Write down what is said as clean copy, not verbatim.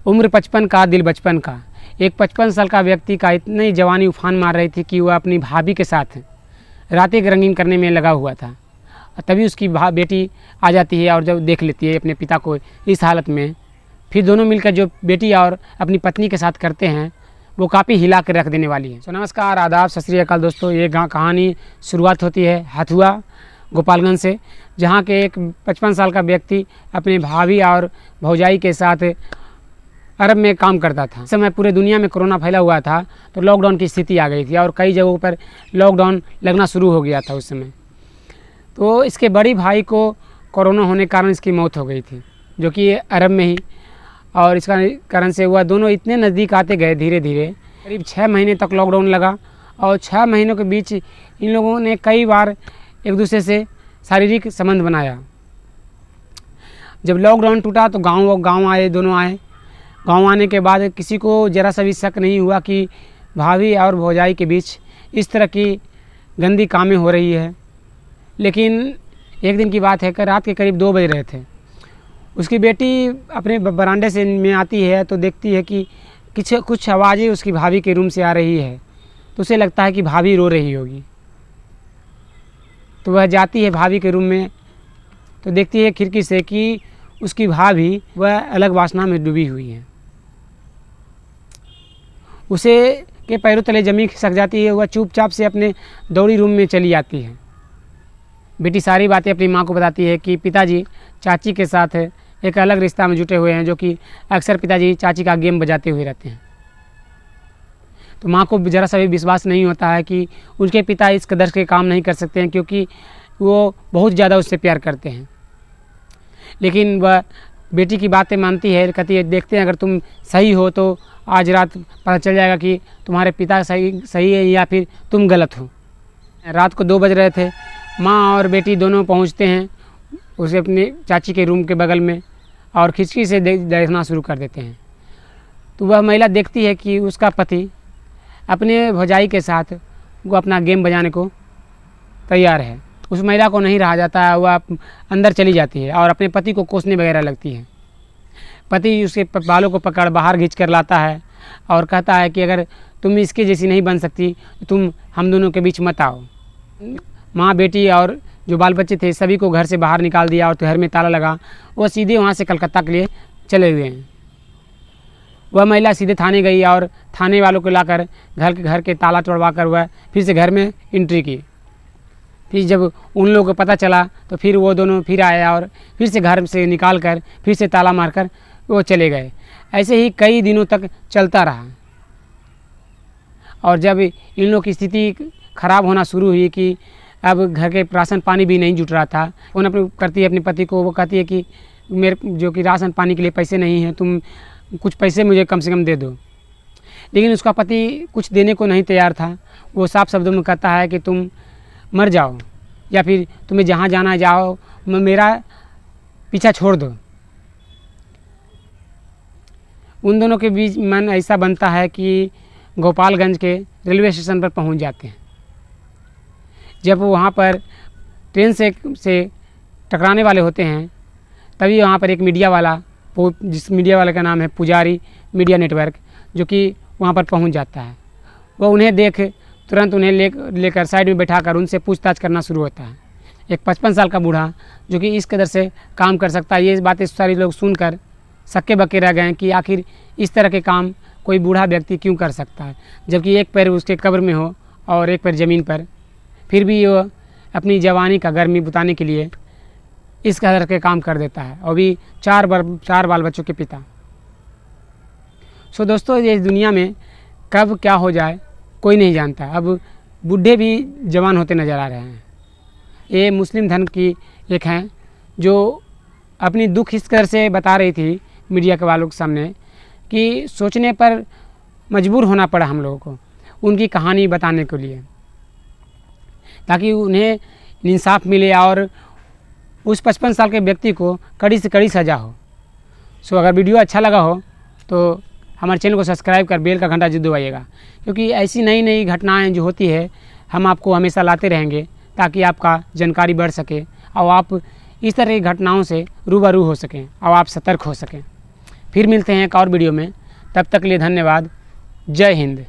उम्र 55 का दिल बचपन का। एक 55 साल का व्यक्ति का इतनी जवानी उफान मार रही थी कि वह अपनी भाभी के साथ रातें रंगीन करने में लगा हुआ था। तभी उसकी बेटी आ जाती है और जब देख लेती है अपने पिता को इस हालत में, फिर दोनों मिलकर जो बेटी और अपनी पत्नी के साथ करते हैं वो काफ़ी हिला कर रख देने वाली है। तो नमस्कार, आदाब, सत श्री अकाल दोस्तों। ये कहानी शुरुआत होती है हथुआ गोपालगंज से, जहाँ के एक 55 साल का व्यक्ति अपने भाभी और भौजाई के साथ अरब में काम करता था। इस समय पूरे दुनिया में कोरोना फैला हुआ था, तो लॉकडाउन की स्थिति आ गई थी और कई जगहों पर लॉकडाउन लगना शुरू हो गया था उस समय। तो इसके बड़ी भाई को कोरोना होने के कारण इसकी मौत हो गई थी, जो कि अरब में ही, और इसका कारण से हुआ दोनों इतने नज़दीक आते गए धीरे धीरे। करीब 6 महीने तक लॉकडाउन लगा और 6 महीनों के बीच इन लोगों ने कई बार एक दूसरे से शारीरिक संबंध बनाया। जब लॉकडाउन टूटा तो गांव आए, दोनों आए। गांव आने के बाद किसी को ज़रा सा भी शक नहीं हुआ कि भाभी और भौजाई के बीच इस तरह की गंदी कामें हो रही है। लेकिन एक दिन की बात है कि रात के करीब 2 बज रहे थे, उसकी बेटी अपने बरामदे से में आती है तो देखती है कि कुछ आवाज़ें उसकी भाभी के रूम से आ रही है। तो उसे लगता है कि भाभी रो रही होगी, तो वह जाती है भाभी के रूम में, तो देखती है खिड़की से कि उसकी भाभी वह अलग वासना में डूबी हुई है। उसे के पैरों तले ज़मीन खिसक जाती है। वह चुपचाप से अपने दौड़ी रूम में चली आती है। बेटी सारी बातें अपनी माँ को बताती है कि पिताजी चाची के साथ एक अलग रिश्ता में जुटे हुए हैं, जो कि अक्सर पिताजी चाची का गेम बजाते हुए रहते हैं। तो माँ को ज़रा सा भी विश्वास नहीं होता है कि उनके पिता इस कदर के काम नहीं कर सकते हैं, क्योंकि वो बहुत ज़्यादा उससे प्यार करते हैं। लेकिन वह बेटी की बातें मानती है, कहती है देखते हैं अगर तुम सही हो तो आज रात पता चल जाएगा कि तुम्हारे पिता सही है या फिर तुम गलत हो। रात को 2 बज रहे थे। माँ और बेटी दोनों पहुँचते हैं उसे अपनी चाची के रूम के बगल में और खिड़की से देखना शुरू कर देते हैं। तो वह महिला देखती है कि उसका पति अपने भौजाई के साथ वो अपना गेम बजाने को तैयार है। उस महिला को नहीं रहा जाता है, वह अंदर चली जाती है और अपने पति को कोसने वगैरह लगती है। पति उसके बालों को पकड़ बाहर खींच कर लाता है और कहता है कि अगर तुम इसके जैसी नहीं बन सकती तो तुम हम दोनों के बीच मत आओ। माँ, बेटी और जो बाल बच्चे थे सभी को घर से बाहर निकाल दिया और घर में ताला लगा। वह सीधे वहाँ से कलकत्ता के लिए चले हुए हैं। वह महिला सीधे थाने गई और थाने वालों को लाकर घर के ताला तोड़वा कर वह फिर से घर में एंट्री की। फिर जब उन लोगों को पता चला तो फिर वो दोनों फिर आया और फिर से घर से निकाल कर फिर से ताला मारकर वो चले गए। ऐसे ही कई दिनों तक चलता रहा और जब इन लोगों की स्थिति खराब होना शुरू हुई कि अब घर के राशन पानी भी नहीं जुट रहा था, उन्हें करती है अपने पति को, वो कहती है कि मेरे जो कि राशन पानी के लिए पैसे नहीं हैं, तुम कुछ पैसे मुझे कम से कम दे दो। लेकिन उसका पति कुछ देने को नहीं तैयार था। वो साफ शब्दों में कहता है कि तुम मर जाओ या फिर तुम्हें जहाँ जाना है जाओ, मेरा पीछा छोड़ दो। उन दोनों के बीच मन ऐसा बनता है कि गोपालगंज के रेलवे स्टेशन पर पहुंच जाते हैं। जब वो वहाँ पर ट्रेन से टकराने वाले होते हैं, तभी वहाँ पर एक मीडिया वाला, जिस मीडिया वाले का नाम है पुजारी मीडिया नेटवर्क, जो कि वहाँ पर पहुँच जाता है। वह उन्हें देख तुरंत उन्हें लेकर साइड में बैठाकर उनसे पूछताछ करना शुरू होता है। एक 55 साल का बूढ़ा जो कि इस कदर से काम कर सकता है, ये बातें सारी लोग सुनकर सक्के बक्के रह गए कि आखिर इस तरह के काम कोई बूढ़ा व्यक्ति क्यों कर सकता है, जबकि एक पैर उसके कब्र में हो और एक पैर ज़मीन पर, फिर भी वो अपनी जवानी का गर्मी बुताने के लिए इस कदर के काम कर देता है, और भी 4 बाल बच्चों के पिता। सो दोस्तों, ये दुनिया में कब क्या हो जाए कोई नहीं जानता। अब बूढ़े भी जवान होते नज़र आ रहे हैं। ये मुस्लिम धर्म की एक हैं जो अपनी दुख इस कदर से बता रही थी मीडिया के वालों के सामने कि सोचने पर मजबूर होना पड़ा हम लोगों को उनकी कहानी बताने के लिए, ताकि उन्हें इंसाफ मिले और उस 55 साल के व्यक्ति को कड़ी से कड़ी सज़ा हो। सो अगर वीडियो अच्छा लगा हो तो हमारे चैनल को सब्सक्राइब कर बेल का घंटा जरूर दबाइएगा, क्योंकि ऐसी नई नई घटनाएं जो होती है हम आपको हमेशा लाते रहेंगे, ताकि आपका जानकारी बढ़ सके और आप इस तरह की घटनाओं से रूबरू हो सकें और आप सतर्क हो सकें। फिर मिलते हैं एक और वीडियो में, तब तक के लिए धन्यवाद। जय हिंद।